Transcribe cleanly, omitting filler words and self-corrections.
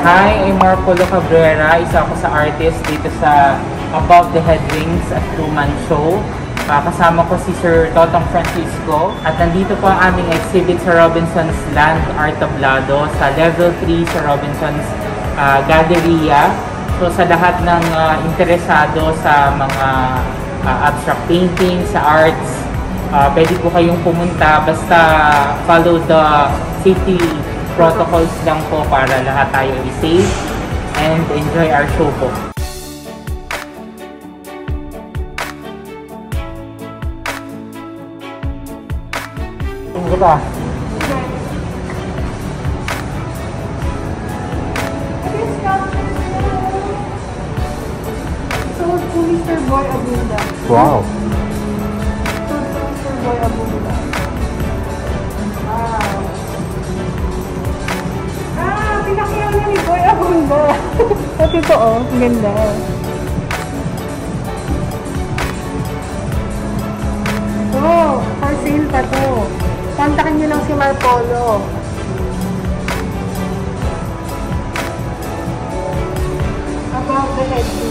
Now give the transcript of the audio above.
Hi, I'm Marcolo Cabrera. Isa ako sa artist dito sa Above the Headwings at Truman Show. Kasama ko si Sir Totong Francisco. At nandito po ang aming exhibit sa Robinson's Land Art Tablado sa Level 3 sa Robinson's Galleria. So sa lahat ng interesado sa mga abstract painting, sa arts, pwede po kayong pumunta. Basta follow the safety protocols lang po para lahat tayo is safe and enjoy our show po. Tunggu ba? Sold to Mr. Boy Abunda. Wow! Sold to Mr. Boy Abunda. Wow! Pinakiyaw niya ni Boy Abunda. Pati ito oh, ganda. Oh, for sale pa to. Kontakin niyo lang si Marpolo. Above the Headwings.